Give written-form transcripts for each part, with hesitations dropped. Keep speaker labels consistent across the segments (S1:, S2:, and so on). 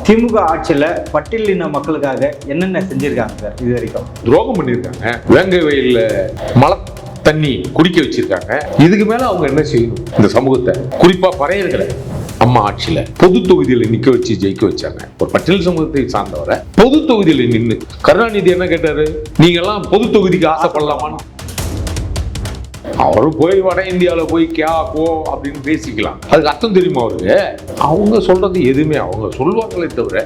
S1: திமுக ஆட்சியில் பட்டியலின மக்களுக்காக என்னென்ன செஞ்சிருக்காங்க சார் இது வரைக்கும்?
S2: துரோகம் பண்ணியிருக்காங்க. வேங்கை வயல்ல மழை தண்ணி குடிக்க வச்சிருக்காங்க. இதுக்கு மேல அவங்க என்ன செய்யணும்? இந்த சமூகத்தை, குறிப்பா பறையர்களை அம்மா ஆட்சியில பொது தொகுதியில நிக்க வச்சு ஜெயிக்க வச்சாங்க. ஒரு பட்டியல் சமூகத்தை சார்ந்தவரை பொது தொகுதியில நின்று கருணாநிதி என்ன கேட்டாரு? நீங்க எல்லாம் பொது தொகுதிக்கு ஆசைப்படலாமான்னு. அவரு போய் வட இந்தியாவில் போய் கியா கோ அப்படின்னு பேசிக்கலாம். அதுக்கு அர்த்தம் தெரியுமா அவருக்கு? அவங்க சொல்றது எதுவுமே அவங்க சொல்லுவாங்களே தவிர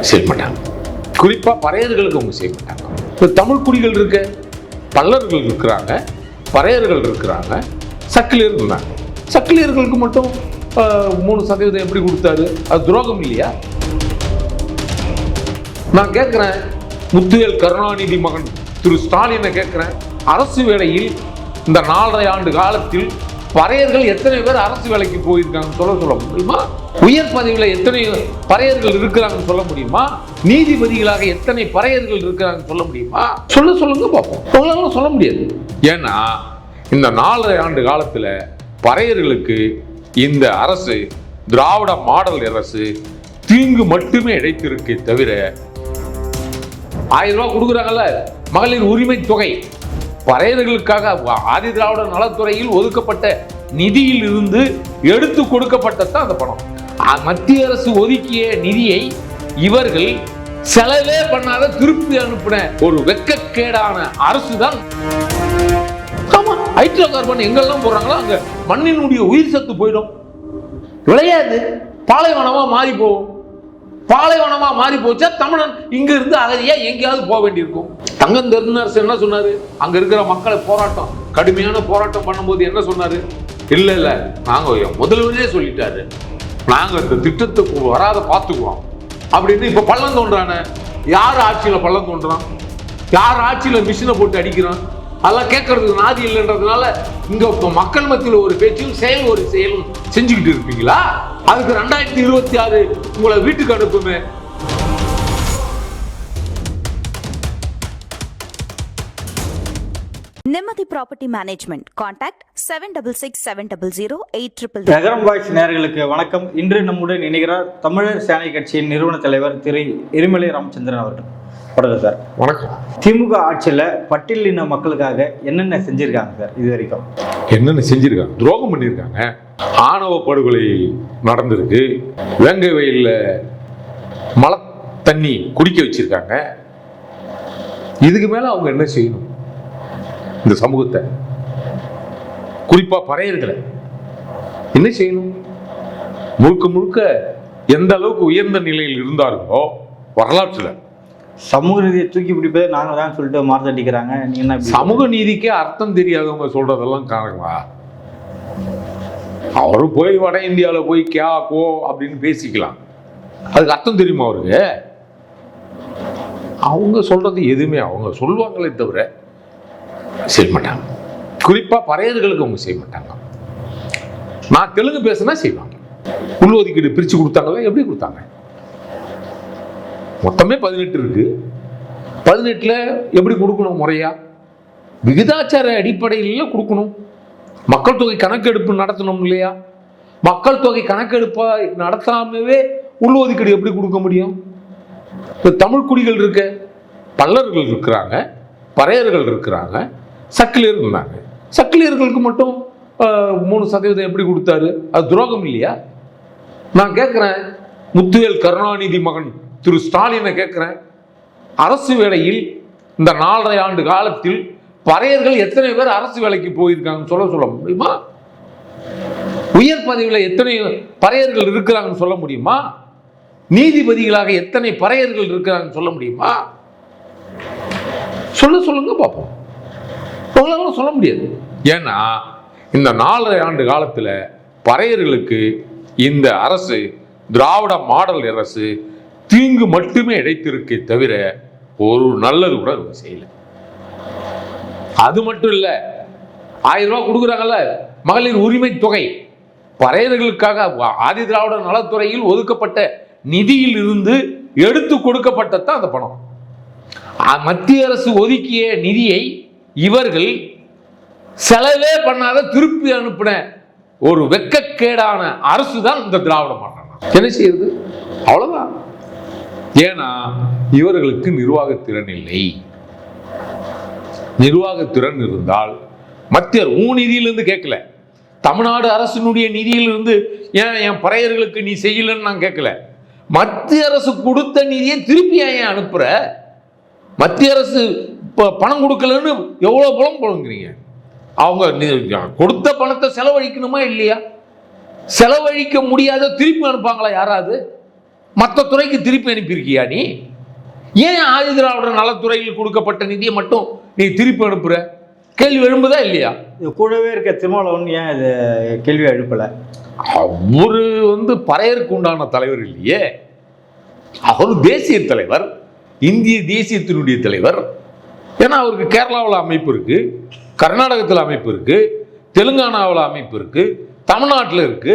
S2: செய்ய மாட்டாங்க. குறிப்பா பறையர்களுக்கு அவங்க செய்ய மாட்டாங்க. இப்போ தமிழ் குடிகள் இருக்க, பல்லர்கள் இருக்கிறாங்க, பறையர்கள் இருக்கிறாங்க, சக்கிலியர் இருந்தாங்க. சக்கிலியர்களுக்கு மட்டும் 3% எப்படி கொடுத்தாரு? அது துரோகம் இல்லையா? நான் கேட்கிறேன், முத்துவேல் கருணாநிதி மகன் திரு ஸ்டாலினை கேட்கிறேன், அரசு வேலையில் இந்த 4.5 ஆண்டு காலத்தில் பறையர்கள் எத்தனை பேர் அரசு வேலைக்கு போயிருக்காங்கன்னு சொல்ல முடியுமா? உயர் பதவியில் எத்தனை பறையர்கள் இருக்கிறாங்கன்னு சொல்ல முடியுமா? நீதிபதிகளாக எத்தனை பறையர்கள் இருக்கிறாங்கன்னு சொல்ல முடியுமா? சொல்லுங்க பார்ப்போம். உங்களால சொல்ல முடியாது. ஏன்னா இந்த 4.5 ஆண்டு காலத்தில் பறையர்களுக்கு இந்த அரசு, திராவிட மாடல் அரசு தீங்கு மட்டுமே இழைத்திருக்கே தவிர 1000 ரூபாய் கொடுக்குறாங்கல்ல மகளிர் உரிமை தொகை, பறையர்களுக்காக ஆதி திராவிட நலத்துறையில் ஒதுக்கப்பட்ட நிதியில் இருந்து எடுத்து கொடுக்கப்பட்டதான் அந்த பணம். மத்திய அரசு ஒதுக்கிய நிதியை இவர்கள் செலவே பண்ணாத திருப்பி அனுப்பின ஒரு வெட்கக்கேடான அரசு தான். ஹைட்ரோ கார்பன் எங்கெல்லாம் போடுறாங்களோ அங்க மண்ணினுடைய உயிர் சத்து போயிடும். விளையாது, பாலைவனமா மாறி போகும். பாலைவனமா மாறி போச்சா தமிழன் இங்க இருந்து அகதியா எங்கேயாவது போக வேண்டியிருக்கும். தங்கம் தென்னரசு என்ன சொன்னாரு? அங்க இருக்கிற மக்களை போராட்டம், கடுமையான போராட்டம் பண்ணும்போது என்ன சொன்னாரு? இல்ல நாங்க முதல்வரே சொல்லிட்டாரு, நாங்க இந்த திட்டத்துக்கு வராத பார்த்துக்குவோம் அப்படின்னு. இப்ப பள்ளம் தோன்றான, யார் ஆட்சியில பள்ளம் தோன்றான்? யார் ஆட்சியில மிஷினை போட்டு அடிக்கிறான்? அதெல்லாம் கேட்கறதுக்கு நாதி இல்லைன்றதுனால இங்க மக்கள் மத்தியில் ஒரு பேச்சும் செயல் ஒரு செயலும் செஞ்சுக்கிட்டு இருப்பீங்களா? அதுக்கு 2026 உங்களை வீட்டுக்கு அனுப்புமே.
S3: நிம்மதி ப்ராப்பர்ட்டி மேனேஜ்மெண்ட். கான்டாக்ட் 7667008800.
S1: நகரம் வாய்ஸ் நேயர்களுக்கு வணக்கம். இன்று நம்முடன் இணைகிறார் தமிழர் சேனை கட்சியின் நிறுவன தலைவர் திரு எரிமலை ராமச்சந்திரன் அவர்கள். வணக்கம் சார்.
S2: வணக்கம்.
S1: திமுக ஆட்சியில் பட்டியலின மக்களுக்காக என்னென்ன செஞ்சிருக்காங்க சார் இது வரைக்கும்?
S2: என்னென்ன செஞ்சிருக்காங்க? துரோகம் பண்ணியிருக்காங்க. ஆணவ படுகொலை நடந்திருக்கு. வேங்கை வயல்ல மழை தண்ணி குடிக்க வச்சிருக்காங்க. இதுக்கு மேல அவங்க என்ன செய்யணும்? இந்த சமூகத்தை, குறிப்பா பறையர்களை என்ன செய்யணும்? முழுக்க முழுக்க எந்த அளவுக்கு உயர்ந்த நிலையில் இருந்தார்களோ வரலாற்றுல
S1: சமூக நீதியை தூக்கி பிடிப்பதை நாங்க தான் சொல்லிட்டு மார்த்தடிக்கிறாங்க. நீங்க என்ன?
S2: சமூக நீதிக்கே அர்த்தம் தெரியாதவங்க சொல்றதெல்லாம் காரணங்களா? அவரு போய் வட இந்தியாவில் போய் கியா கோ அப்படின்னு பேசிக்கலாம். அதுக்கு அர்த்தம் தெரியுமா அவருக்கு? அவங்க சொல்றது எதுவுமே அவங்க சொல்லுவாங்களே தவிர செய்ய மாட்டாங்க. குறிப்பா பறையர்களுக்கு அவங்க செய்ய மாட்டாங்க. நான் தெலுங்கு பேசுனா செய்வாங்க. உள்ஒதுக்கீடு பிரிச்சு கொடுத்தாங்களா? எப்படி கொடுத்தாங்க? மொத்தமே 18 இருக்கு. 18ல எப்படி கொடுக்கணும்? முறையா விகிதாச்சார அடிப்படையில் கொடுக்கணும். மக்கள் தொகை கணக்கெடுப்பு நடத்தணும் இல்லையா? மக்கள் தொகை கணக்கெடுப்பா நடத்தாமவே உள்ஒதுக்கீடு எப்படி கொடுக்க முடியும்? தமிழ் குடிகள் இருக்க, பல்லர்கள் இருக்கிறாங்க, பறையர்கள் இருக்கிறாங்க, சக்கிலியர் இருந்தாங்க. சக்கிலியர்களுக்கு மட்டும் 3% எப்படி கொடுத்தாரு? அது துரோகம் இல்லையா? நான் கேட்கிறேன், முத்துவேல் கருணாநிதி மகன் திரு ஸ்டாலினை கேட்கிறேன், அரசு வேலையில் இந்த 4.5 ஆண்டு காலத்தில் பறையர்கள் எத்தனை பேர் அரசு வேலைக்கு போயிருக்காங்கன்னு சொல்ல முடியுமா? உயர் பதவியில் எத்தனை பறையர்கள் இருக்கிறாங்கன்னு சொல்ல முடியுமா? நீதிபதிகளாக எத்தனை பறையர்கள் இருக்கிறாங்கன்னு சொல்ல முடியுமா? சொல்லுங்க பார்ப்போம். உங்களால சொல்ல முடியாது. ஏன்னா இந்த 4.5 ஆண்டு காலத்தில் பறையர்களுக்கு இந்த அரசு, திராவிட மாடல் அரசு தீங்கு மட்டுமே இழைத்திருக்கே தவிர ஒரு நல்லது கூட அவங்க செய்யல. அது மட்டும் இல்ல, 1000 ரூபாய் கொடுக்குறாங்கல்ல மகளிர் உரிமை தொகை, பறையர்களுக்காக ஆதி திராவிட நலத்துறையில் ஒதுக்கப்பட்ட நிதியில் இருந்து எடுத்து கொடுக்கப்பட்டதான் அந்த பணம். மத்திய அரசு ஒதுக்கிய நிதியை இவர்கள் செலவே பண்ணாத திருப்பி அனுப்பின ஒரு வெட்கக்கேடான அரசு தான் இந்த திராவிட மாடல். என்ன செய்யுது? அவ்வளவுதான். ஏன்னா இவர்களுக்கு நிர்வாகத்திறன் இல்லை. நிர்வாகத்திறன் இருந்தால் மத்திய உன் நிதியிலிருந்து கேட்கல, தமிழ்நாடு அரசினுடைய நிதியிலிருந்து ஏன் என் பறையர்களுக்கு நீ செய்யலன்னு நான் கேட்கல. மத்திய அரசு கொடுத்த நிதியை திருப்பி ஏன் அனுப்புற? மத்திய அரசு பணம் கொடுக்கலன்னு எவ்வளோ பலம் புழங்குறீங்க? அவங்க கொடுத்த பணத்தை செலவழிக்கணுமா இல்லையா? செலவழிக்க முடியாத திருப்பி அனுப்பாங்களா யாராவது? மற்ற துறைக்கு திருப்பி அனுப்பியிருக்கியா நீ? ஏன் ஆதி திராவிடர் நலத்துறையில் கொடுக்கப்பட்ட நிதியை மட்டும் நீ திருப்பி அனுப்புற? கேள்வி எழும்புதா இல்லையா?
S1: கூடவே இருக்க திருமாவளவன் ஏன் இது கேள்வி எழுப்பலை?
S2: அவரு பறையருக்கு உண்டான தலைவர் இல்லையே. அவர் தேசிய தலைவர், இந்திய தேசியத்தினுடைய தலைவர். ஏன்னா அவருக்கு கேரளாவில் அமைப்பு இருக்கு, கர்நாடகத்தில் அமைப்பு இருக்கு, தெலுங்கானாவில் அமைப்பு இருக்கு, தமிழ்நாட்டில் இருக்கு.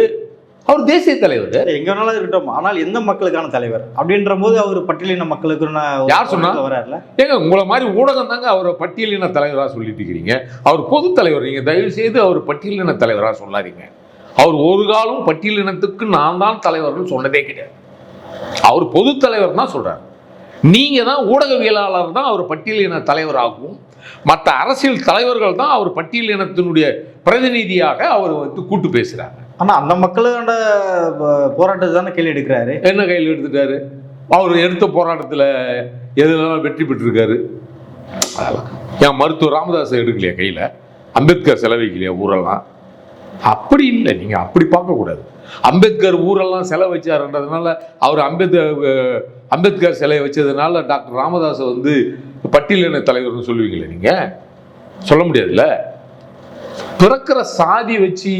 S2: அவர் தேசிய தலைவர்.
S1: எங்க வேணாலும் இருக்கட்டும், ஆனால் எந்த மக்களுக்கான தலைவர் அப்படின்ற போது அவர் பட்டியலின மக்களுக்கு
S2: யார் சொன்னா
S1: வராருல?
S2: ஏங்க உங்களை மாதிரி ஊடகம் தாங்க அவரை பட்டியலின தலைவராக சொல்லிட்டு இருக்கிறீங்க. அவர் பொது தலைவர். நீங்க தயவு செய்து அவர் பட்டியலின தலைவராக சொல்லாதீங்க. அவர் ஒரு காலம் பட்டியலினத்துக்கு நான் தான் தலைவர்னு சொன்னதே கிடையாது. அவர் பொது தலைவர் தான் சொல்றாரு. நீங்க தான் ஊடகவியலாளர் தான் அவர் பட்டியலின தலைவராகவும், மற்ற அரசியல் தலைவர்கள் தான் அவர் பட்டியலினத்தினுடைய பிரதிநிதியாக அவர் கூட்டு பேசுறாங்க.
S1: ஆனா அந்த மக்களோட போராட்டத்தை தானே கையில் எடுக்கிறாரு.
S2: என்ன கையில் எடுத்துட்டாரு? அவர் எடுத்த போராட்டத்தில் எதுலாம் வெற்றி பெற்றிருக்காரு? ஏன் மருத்துவர் ராமதாஸ் எடுக்கலையா கையில்? அம்பேத்கர் செலவைக்கலையா ஊரெல்லாம்? அப்படி இல்லை, நீங்க அப்படி பார்க்கக்கூடாது. அம்பேத்கர் ஊரெல்லாம் செலவு வச்சாருன்றதுனால அவர் அம்பேத்கர் சிலை வச்சதுனால டாக்டர் ராமதாஸ் பட்டியலின தலைவர்னு சொல்லுவீங்களே? நீங்க சொல்ல முடியாதுல்ல. பிறக்கிற சாதி வச்சு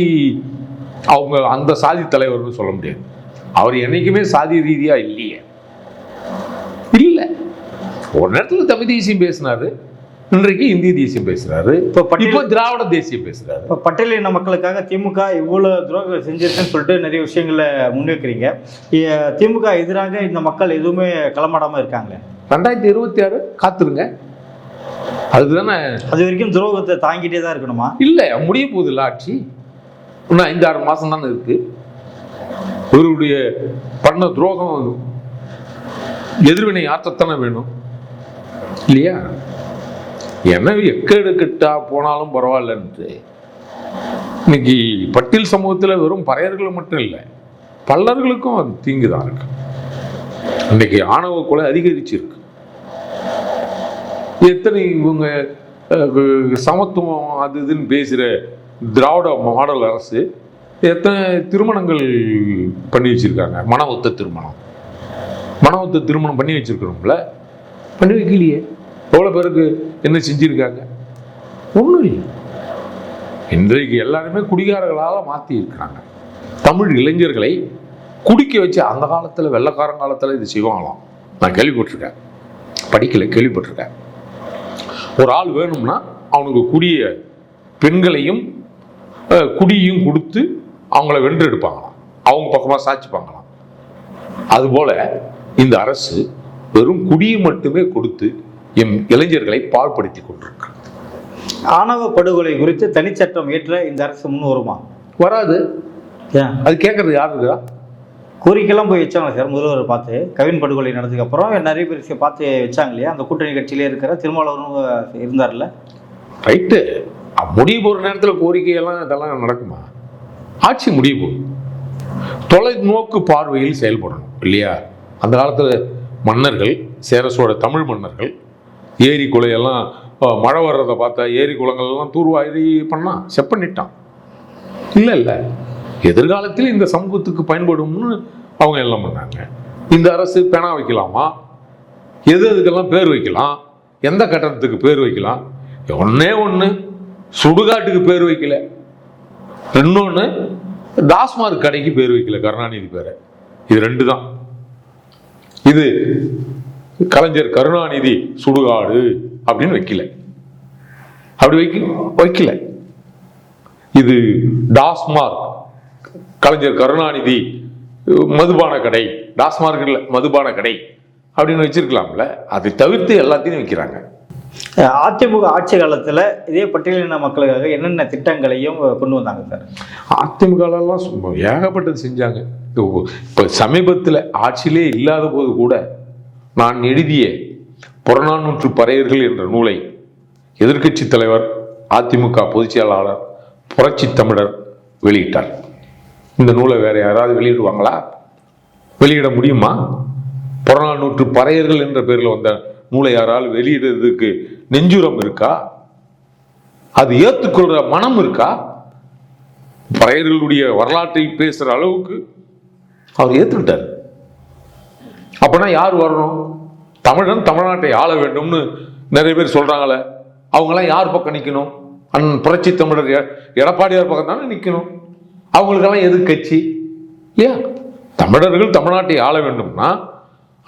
S2: அவங்க அந்த சாதி தலைவர்னு சொல்ல முடியாது. அவர் என்னைக்குமே சாதி ரீதியா இல்லையே. இல்லை, ஒரு நேரத்தில் தமிழ் தேசியம் பேசினாரு, இன்றைக்கு இந்திய தேசியம் பேசுறாரு, இப்போ திராவிட தேசியம் பேசுறாரு.
S1: இப்போ பட்டியலின மக்களுக்காக திமுக இவ்வளவு துரோகம் செஞ்சிருக்குன்னு சொல்லிட்டு நிறைய விஷயங்களை முன்வைக்கிறீங்க. திமுக எதிராக இந்த மக்கள் எதுவுமே களமாடாம இருக்காங்களே.
S2: 2026 காத்துருங்க. அதுதானே. அது
S1: வரைக்கும் துரோகத்தை தாங்கிட்டே தான் இருக்கணுமா?
S2: இல்லை, முடிய போகுது இல்லை ஆட்சி. இன்னும் 5-6 மாசம் தானே இருக்கு. இவருடைய பண்ண துரோகம் எதிர்வினை ஆற்றத்தானே வேணும் இல்லையா? எனவே எக்கேடு கெட்டா போனாலும் பரவாயில்லன்ட்டு இன்னைக்கு பட்டியல் சமூகத்தில் வெறும் பறையர்கள் மட்டும் இல்லை, பல்லர்களுக்கும் அது தீங்குதான் இருக்கு. இன்னைக்கு ஆணவ கொலை அதிகரிச்சிருக்கு. எத்தனை இவங்க சமத்துவம் அது இதுன்னு பேசுகிற திராவிட மாடல் அரசு எத்தனை திருமணங்கள் பண்ணி வச்சிருக்காங்க? மன ஒத்த திருமணம் பண்ணி வச்சிருக்கிறோம்ல, பண்ணி வைக்கலையே. எவ்வளோ பேருக்கு என்ன செஞ்சிருக்காங்க? ஒன்றும் இல்லை. இன்றைக்கு எல்லாருமே குடிகாரர்களால் மாற்றி இருக்கிறாங்க. தமிழ் இளைஞர்களை குடிக்க வச்சு அந்த காலத்தில் வெள்ளைக்காரங்காலத்தில் இது செய்வாங்களாம். நான் கேள்விப்பட்டிருக்கேன், படிக்கலை, கேள்விப்பட்டிருக்கேன். ஒரு ஆள் வேணும்னா அவனுக்கு குடிய பெண்களையும் குடியையும் கொடுத்து அவங்கள வென்றெடுப்பாங்களாம், அவங்க பக்கமாக சாட்சிப்பாங்களாம். அதுபோல இந்த அரசு வெறும் குடியை மட்டுமே கொடுத்து எம் இளைஞர்களை பாழ்படுத்தி கொண்டிருக்கு.
S1: ஆணவ படுகொலை குறித்து தனிச்சட்டம் ஏற்ற இந்த அரசு முன் வருமா?
S2: வராது. அது கேட்கறது யாரு இருக்கா?
S1: கோரிக்கைலாம் போய் வச்சாங்க சார் முதல்வர் பார்த்து. கவின் படுகொலை நடந்ததுக்கு அப்புறம் நிறைய பேர் பார்த்து வச்சாங்க இல்லையா? அந்த கூட்டணி கட்சியிலே இருக்கிற திருமாவளவன் இருந்தார்ல.
S2: ரைட்டு, முடிய போகிற நேரத்தில் கோரிக்கையெல்லாம் இதெல்லாம் நடக்குமா? ஆட்சி முடிய போகுது. தொலைநோக்கு பார்வையில் செயல்படணும் இல்லையா? அந்த காலத்தில் மன்னர்கள், சேர தமிழ் மன்னர்கள் ஏரி குளையெல்லாம் மழை வர்றதை பார்த்தா ஏரி குளங்கள்லாம் தூர்வாரி பண்ணான், செப்பனிட்டான். இல்லை, எதிர்காலத்தில் இந்த சமூகத்துக்கு பயன்படும்னு அவங்க எல்லாம் பண்ணாங்க. இந்த அரசு பேனா வைக்கலாமா? எதுக்கெல்லாம் பேர் வைக்கலாம்? எந்த கட்டணத்துக்கு பேர் வைக்கலாம்? ஒன்று சுடுகாட்டுக்கு பேர் வைக்கல, இன்னொன்று டாஸ்மார்க் கடைக்கு பேர் வைக்கல, கருணாநிதி பேரை. இது 2 தான். இது கலைஞர் கருணாநிதி சுடுகாடு அப்படின்னு வைக்கல, அப்படி வைக்கல. இது டாஸ்மார்க் கலைஞர் கருணாநிதி மதுபான கடை, டாஸ்மார்க் இல்லை மதுபான கடை அப்படின்னு வச்சிருக்கலாம்ல. அதை தவிர்த்து எல்லாத்தையும் வைக்கிறாங்க.
S1: அதிமுக ஆட்சி காலத்தில் இதே பட்டியலின மக்களுக்காக என்னென்ன திட்டங்களையும் கொண்டு வந்தாங்க சார்?
S2: அதிமுகலாம் ஏகப்பட்டது செஞ்சாங்க. இப்போ சமீபத்தில் ஆட்சியிலே இல்லாத போது கூட நான் எழுதிய புறநானூற்று பறையர்கள் என்ற நூலை எதிர்க்கட்சி தலைவர், அதிமுக பொதுச் செயலாளர், புரட்சி தமிழர் வெளியிட்டார். இந்த நூலை வேற யாராவது வெளியிடுவாங்களா? வெளியிட முடியுமா? புறநானூற்று பறையர்கள் என்ற பேரில் வந்த நூலை யாரால் வெளியிடுறதுக்கு நெஞ்சுரம் இருக்கா? அது ஏற்றுக்கொள்ற மனம் இருக்கா? பறையர்களுடைய வரலாற்றை பேசுற அளவுக்கு அவர் ஏற்றுக்கிட்டார். அப்பனா யார் வரணும்? தமிழன் தமிழ்நாட்டை ஆள வேண்டும்னு நிறைய பேர் சொல்றாங்களே, அவங்கெல்லாம் யார் பக்கம் நிற்கணும்? அண்ணன் புரட்சி தமிழர் எடப்பாடியார் பக்கம் தானே நிற்கணும். அவங்களுக்கெல்லாம் எது கட்சி இல்லையா? தமிழர்கள் தமிழ்நாட்டை ஆள வேண்டும்னா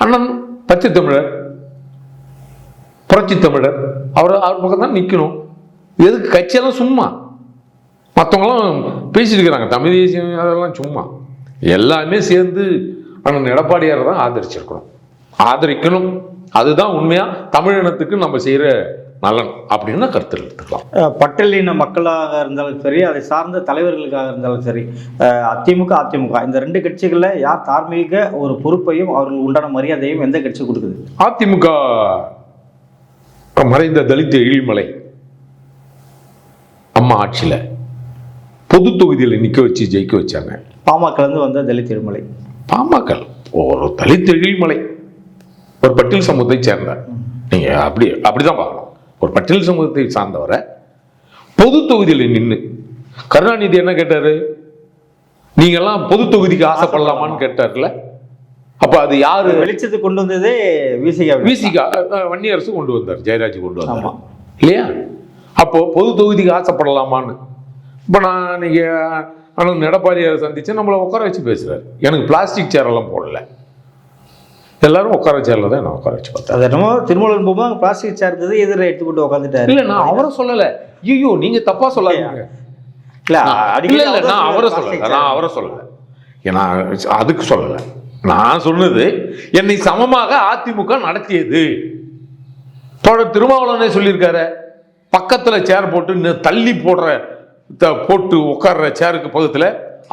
S2: அண்ணன் பச்சை தமிழர், புரட்சி தமிழர் அவர் பக்கம் தான் நிற்கணும். எதுக்கு கட்சியெல்லாம் சும்மா மற்றவங்களாம் பேசிட்டு இருக்கிறாங்க, தமிழ் தேசியம் அதெல்லாம் சும்மா. எல்லாமே சேர்ந்து அண்ணன் எடப்பாடியார் தான் ஆதரிக்கணும். அதுதான் உண்மையா தமிழினத்துக்கு நம்ம செய்யற நலன் அப்படின்னு கருத்து எடுத்துக்கலாம்.
S1: பட்டியலின மக்களாக இருந்தாலும் சரி, அதை சார்ந்த தலைவர்களுக்காக இருந்தாலும் சரி, அதிமுக இந்த ரெண்டு கட்சிகள்ல யார் தார்மீக ஒரு பொறுப்பையும் அவர்கள் உண்டான மரியாதையும் எந்த கட்சி கொடுக்குது?
S2: அதிமுக மறைந்த தலித் எழில்மலை அம்மா ஆட்சியில பொது தொகுதியில் நிக்க வச்சு ஜெயிக்க வச்சாங்க.
S1: பாமக வந்த தலித் எழில்மலை,
S2: பாமக ஒரு தலித் எழில்மலை ஒரு பட்டியல் சமூகத்தை சேர்ந்தார். நீங்க அப்படிதான் பார்க்கணும். ஒரு பட்டியல் சமூகத்தை சார்ந்தவரை பொது தொகுதியில் நின்று கருணாநிதி என்ன கேட்டாரு? நீங்க எல்லாம் பொது தொகுதிக்கு ஆசைப்படலாமான்னு கேட்டார்ல. அப்ப அது யாரு
S1: வெளிச்சத்துக்கு கொண்டு வந்ததே?
S2: விசிகா வன்னியரசு கொண்டு வந்தார், ஜெயராஜ் கொண்டு வந்தார் இல்லையா? அப்போ பொது தொகுதிக்கு ஆசைப்படலாமான்னு இப்போ நான் நீங்க அண்ணன் எடப்பாடியாரை சந்திச்சு நம்மளை உட்கார வச்சு பேசுறாரு. எனக்கு பிளாஸ்டிக் சேர் எல்லாம் போடல, எல்லாரும் உட்கார சேர்ல தான் நான் உட்கார வச்சு பார்த்தேன்.
S1: அது என்னமோ திருமூலன் போகும்போது பிளாஸ்டிக் சேர் இருந்தது, எதிர எடுத்து போட்டு உட்காந்துட்டாரு.
S2: இல்ல நான் அவரை சொல்லல. ஐயோ நீங்க தப்பா சொல்லாதீங்க. நான் அவரை சொல்லல. ஏன்னா அதுக்கு சொல்லல. நான் சொன்னது என்னை சமமாக அதிமுக நடத்தியது. திருமாவளவனே சொல்லியிருக்காரு, பக்கத்துல சேர் போட்டு தள்ளி போட்டு உட்கார்ற சேருக்கு பக்கத்துல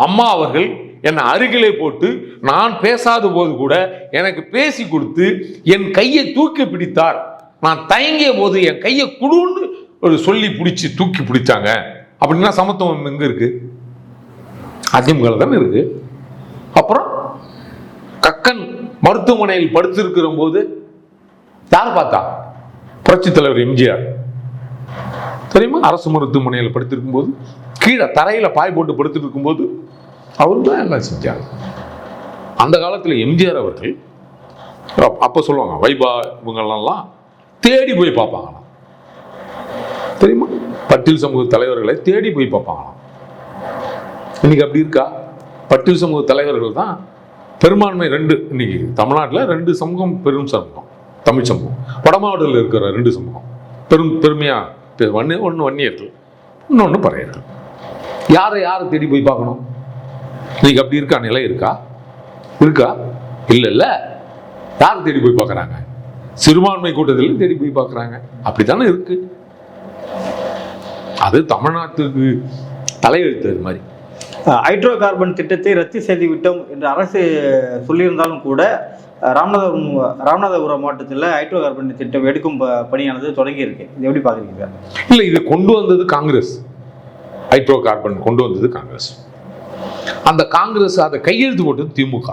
S2: அம்மா அவர்கள் என்னை அருகிலே போட்டு நான் பேசாத போது கூட எனக்கு பேசி கொடுத்து என் கையை தூக்கி பிடித்தார். நான் தயங்கிய போது என் கையை குடுன்னு ஒரு சொல்லி பிடிச்சி தூக்கி பிடிச்சாங்க. அப்படின்னா சமத்துவம் எங்க இருக்கு? அதிமுக தானே இருக்கு. அப்புறம் கக்கன் மருத்துவமனையில் படுத்திருக்கிற போது யார் பார்த்தா? புரட்சி தலைவர் எம்ஜிஆர் தெரியுமா? அரசு மருத்துவமனையில் படுத்திருக்கும் போது கீழே தரையில பாய் போட்டு படுத்துட்டு இருக்கும் போது அவரு தான் எல்லாம் செஞ்சாங்க. அந்த காலத்துல எம்ஜிஆர் அவர்கள் அப்ப சொல்லுவாங்க, வைபா இவங்கெல்லாம் தேடி போய் பார்ப்பாங்களாம். தெரியுமா? பட்டியல் சமூக தலைவர்களை தேடி போய் பார்ப்பாங்களாம். இன்னைக்கு அப்படி இருக்கா? பட்டியல் சமூக தலைவர்கள் தான் பெரும்பான்மை. இன்னைக்கு தமிழ்நாட்டில் 2 சமூகம் பெரும் சமூகம். தமிழ் சமூகம், வட மாவட்டத்தில் இருக்கிற 2 சமூகம் பெருமையா. ஒன்று வன்னியர்கள், இன்னொன்று பறையர்கள். யாரை தேடி போய் பார்க்கணும்? இன்னைக்கு அப்படி இருக்கா? நிலை இருக்கா? இல்ல. யார் தேடி போய் பார்க்கறாங்க? சிறுபான்மை கூட்டத்தில் தேடி போய் பார்க்கறாங்க. அப்படித்தானே இருக்கு. அது தமிழ்நாட்டுக்கு தலையெழுத்து மாதிரி.
S1: ஹைட்ரோ கார்பன் திட்டத்தை ரத்து செய்து விட்டோம் என்று அரசு சொல்லியிருந்தாலும் கூட ராமநாதபுரம் மாவட்டத்தில் ஹைட்ரோ கார்பன் திட்டம் எடுக்கும் பணியானது தொடங்கி இருக்கு. இது எப்படி பாக்குறீங்க?
S2: இல்ல, இது கொண்டு வந்தது காங்கிரஸ். ஹைட்ரோ கார்பன் கொண்டு வந்தது காங்கிரஸ். அந்த காங்கிரஸ் அதை கையெழுத்து போட்டது திமுக.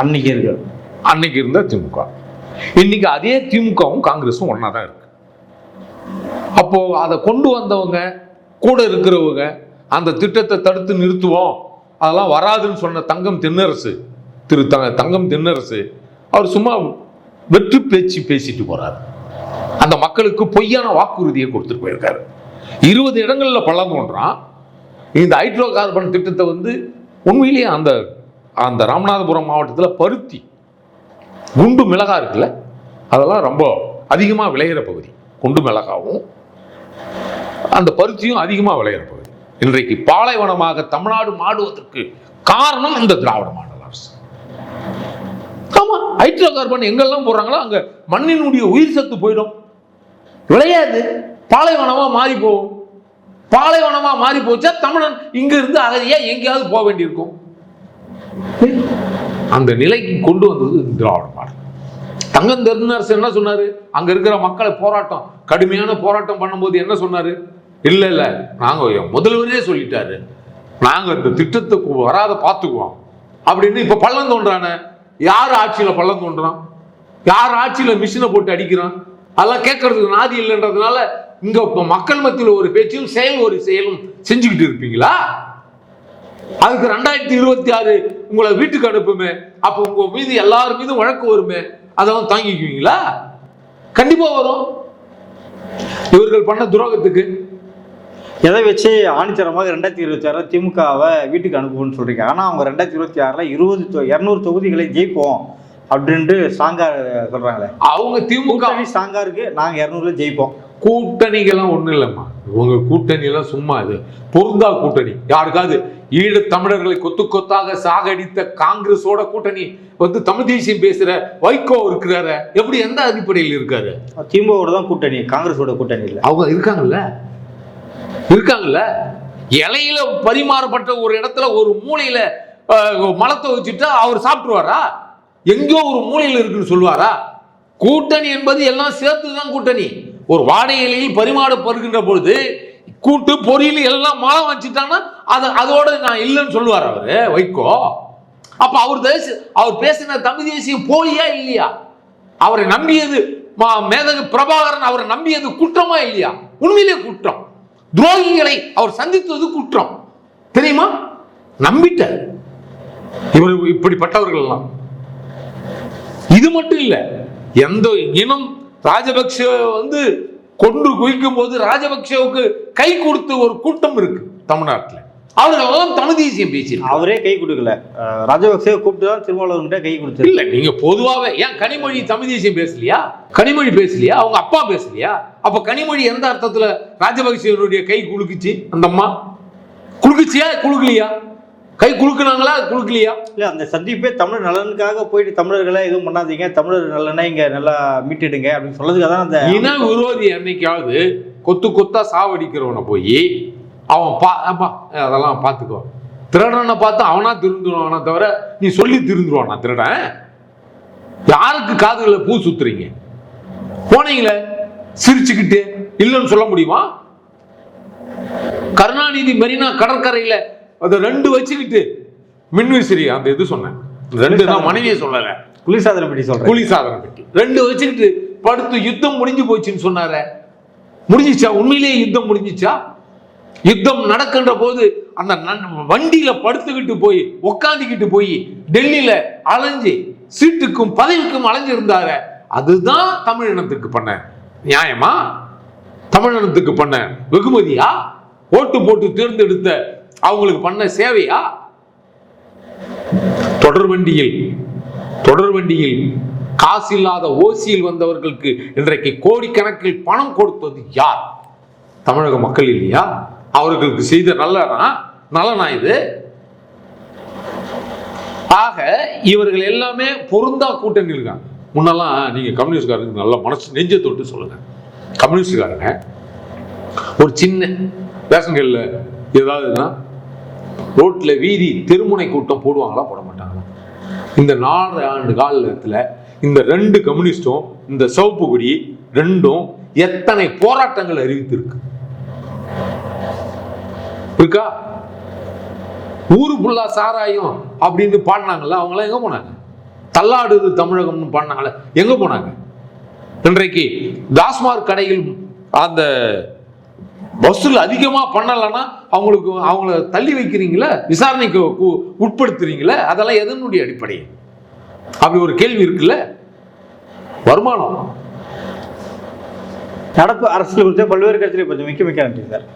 S2: அன்னைக்கு இருந்த திமுக. இன்னைக்கு அதே திமுகவும் காங்கிரஸும் ஒன்னா தான் இருக்கு. அப்போ அதை கொண்டு வந்தவங்க கூட இருக்கிறவங்க அந்த திட்டத்தை தடுத்து நிறுத்துவோம், அதெல்லாம் வராதுன்னு சொன்ன தங்கம் தென்னரசு அவர் சும்மா வெற்று பேச்சு பேசிட்டு போறாரு. அந்த மக்களுக்கு பொய்யான வாக்குறுதியை கொடுத்துட்டு போயிருக்காரு. 20 இடங்கள்ல பள்ளம் தோன்றான். இந்த ஹைட்ரோ கார்பன் திட்டத்தை உண்மையிலேயே அந்த ராமநாதபுரம் மாவட்டத்தில் பருத்தி, குண்டு மிளகா இருக்குல்ல, அதெல்லாம் ரொம்ப அதிகமாக விளையிற பகுதி. குண்டு மிளகாவும் அந்த பருத்தியும் அதிகமாக விளையிற பகுதி. இன்றைக்கு பாலைவனமாக தமிழ்நாடு மாடுவதற்கு காரணம் இந்த திராவிட மாடல் அரசு. ஆமா, ஹைட்ரோ கார்பன் எங்கெல்லாம் போடுறாங்களோ அங்க மண்ணினுடைய உயிர் சத்து போயிடும், விளையாது, பாலைவனமா மாறி போகும். பாலைவனமா மாறி போச்சா தமிழன் இங்க இருந்து அகதியா எங்கேயாவது போக வேண்டியிருக்கும். அந்த நிலைக்கு கொண்டு வந்தது திராவிட மாடல். தங்கம் தென்னரசு என்ன சொன்னாரு? அங்க இருக்கிற மக்களை போராட்டம், கடுமையான போராட்டம் பண்ணும்போது என்ன சொன்னாரு? இல்ல நாங்க முதல்வரே சொல்லிட்டாரு, நாங்க இந்த திட்டத்துக்கு வராத பார்த்துக்குவோம் அப்படின்னு. இப்ப பள்ளம் தோன்றான, யார் ஆட்சியில பள்ளம் தோன்றான்? யார் ஆட்சியில மிஷினை போட்டு அடிக்கிறான்? அதெல்லாம் கேட்கறதுக்கு நாதி இல்லைன்றதுனால இங்க மக்கள் மத்தியில் ஒரு பேச்சும் ஒரு செயலும் செஞ்சுக்கிட்டு இருப்பீங்களா? அதுக்கு 2026 உங்களை வீட்டுக்கு அனுப்புமே, அப்ப உங்க மீது எல்லாரும் மீதும் வழக்கு வருமே, அதெல்லாம் தாங்கிக்குவீங்களா? கண்டிப்பா வரும். இவர்கள் பண்ண துரோகத்துக்கு
S1: எதை வச்சு ஆணித்தரமாக 2026 திமுகவை வீட்டுக்கு அனுப்புவோம்னு சொல்றீங்க. ஆனா அவங்க 2026 200 தொகுதிகளை ஜெயிப்போம் அப்படின்ட்டு ஸ்ட்ராங்கா சொல்றாங்களே.
S2: அவங்க திமுக
S1: ஸ்ட்ராங்கா இருக்கு, நாங்க 200 ஜெயிப்போம்.
S2: கூட்டணிகள்லாம் ஒண்ணும் இல்லைம்மா. உங்க கூட்டணி எல்லாம் சும்மா இது பொருந்தா கூட்டணி. யாருக்காவது ஈழ தமிழர்களை கொத்து கொத்தாக சாகடித்த காங்கிரஸோட கூட்டணி தமிழ் தேசியம் பேசுற வைகோ இருக்கிறாரு, எப்படி எந்த அடிப்படையில் இருக்காரு?
S1: திமுகவோட தான் கூட்டணி, காங்கிரஸோட கூட்டணி இல்லை.
S2: அவங்க இருக்காங்கல்ல இலையில பரிமாறப்பட்ட ஒரு இடத்துல ஒரு மூலையில மலத்தை வச்சுட்டா அவர் சாப்பிட்டுருவாரா? எங்கேயோ ஒரு மூலையில இருக்குன்னு சொல்லுவாரா? கூட்டணி என்பது எல்லாம் சேர்த்துதான் கூட்டணி. ஒரு வாடகை இலையில் பரிமாறப்படுகின்ற பொழுது கூட்டு பொரியல் எல்லாம் மலம் வச்சுட்டாங்கன்னா அதோட நான் இல்லைன்னு சொல்லுவார் அவரு வைகோ. அப்ப அவர் பேசின தமிழ் தேசியம் போலியா இல்லையா? அவரை நம்பியது மேதகு பிரபாகரன் அவரை நம்பியது குற்றமா இல்லையா? உண்மையிலே குற்றம். துரோகிகளை அவர் சந்தித்தது குற்றம் தெரியுமா? நம்பிட்டார் இவர். இப்படிப்பட்டவர்கள் எல்லாம் இது மட்டும் இல்ல, எந்த இனம் ராஜபக்ஷ கொன்று குவிக்கும் போது ராஜபக்சேவுக்கு கை கொடுத்து ஒரு கூட்டம் இருக்கு தமிழ்நாட்டில். அவர்கள் எல்லாம் தமிழ் தேசியம் பேசி
S1: அவரே கை கொடுக்கல, ராஜபக்சே கூப்பிட்டு தான் திருமாவளவன்கிட்ட கை கொடுத்து.
S2: இல்ல நீங்க பொதுவாகவே ஏன் கனிமொழி தமிழ் தேசியம் பேசலையா? கனிமொழி பேசலையா? அவங்க அப்பா பேசலையா? அப்ப கனிமொழி எந்த அர்த்தத்துல ராஜபக்சேவனுடைய கை குலுக்குச்சு? அந்த அம்மா குலுக்குச்சியா குலுக்கலையா? கை குலுக்குனாங்களா குலுக்கலையா?
S1: இல்ல அந்த சந்திப்பே தமிழ் நலனுக்காக போயிட்டு தமிழர்களை எதுவும் பண்ணாதீங்க, தமிழர் நலனை இங்க நல்லா மீட்டிடுங்க அப்படின்னு சொல்றதுக்காக தான். அந்த
S2: இன விரோதி என்னைக்காவது கொத்து கொத்தா சாவடிக்கிறவனை போய் அவன் அதெல்லாம் பார்த்துக்கோ, திருடனை பார்த்து அவனா திருந்துவானா தவிர நீ சொல்லி திருந்துருவானா திருடன்? யாருக்கு காதுகளை பூ சுத்துறீங்க? போனீங்களே சிரிச்சுக்கிட்டு இல்லைன்னு சொல்ல முடியுமா? கருணாநிதி மெரினா கடற்கரையில அதை 2 வச்சுக்கிட்டு மின்விசிறி அந்த இது சொன்னேன், 2 தான் மனைவியை சொல்லல,
S1: குளிர்சாதன பெட்டி சொல்றேன்,
S2: குளிர்சாதன பெட்டி 2 வச்சுக்கிட்டு படுத்து யுத்தம் முடிஞ்சு போச்சுன்னு சொன்னார. முடிஞ்சிச்சா? உண்மையிலேயே யுத்தம் முடிஞ்சிச்சா? யுத்தம் நடக்கின்ற போது அந்த வண்டியில படுத்துக்கிட்டு போய் உக்காந்துக்கிட்டு போய் டெல்லியில அலைஞ்சு சீட்டுக்கும் பதவிக்கும் அலைஞ்சிருந்தாரு. அதுதான் தமிழினத்துக்கு பண்ண நியாயமா? தமிழினத்துக்கு பண்ண வெகுமதியா? ஓட்டு போட்டு தேர்ந்தெடுத்த அவங்களுக்கு பண்ண சேவையா? தொடர்வண்டியில் காசு இல்லாத ஓசியில் வந்தவர்களுக்கு இன்றைக்கு கோடிக்கணக்கில் பணம் கொடுத்தது யார்? தமிழக மக்கள் இல்லையா? அவர்களுக்கு செய்த நலனா இது? ஆக இவர்கள் எல்லாமே பொருந்தா கூட்டணி இருக்காங்க. முன்னெல்லாம் நீங்க கம்யூனிஸ்ட்காரங்க நல்ல மனசு நெஞ்ச தொட்டு சொல்லுங்க. கம்யூனிஸ்ட்காரங்க ஒரு சின்ன ரேஷன்கள்ல ஏதாவதுன்னா ரோட்ல வீதி தெருமுனை கூட்டம் போடுவாங்களா போட மாட்டாங்களா? இந்த 4 ஆண்டு காலத்துல இந்த 2 கம்யூனிஸ்டும் இந்த சிவப்பு கொடி 2ம் எத்தனை போராட்டங்கள் அறிவித்திருக்கு இருக்கா? ஊரு புல்லா சாராயம் அப்படின்னு பாடினாங்கல்ல, அவங்க எல்லாம் எங்க போனாங்க? தள்ளாடுது தமிழகம்னு பாடினாங்களே, எங்க போனாங்க? இன்றைக்கு டாஸ்மாக் கடையில் அந்த வசூல் அதிகமா பண்ணலன்னா அவங்கள தள்ளி வைக்கிறீங்களா, விசாரணைக்கு உட்படுத்துறீங்களா? அதெல்லாம் எதனுடைய அடிப்படை? அப்படி ஒரு கேள்வி இருக்குல்ல. வருமானம்.
S1: நடப்பு அரசியல் குறித்த பல்வேறு கருத்துக்களை பற்றி மிக்க நன்றி சார்.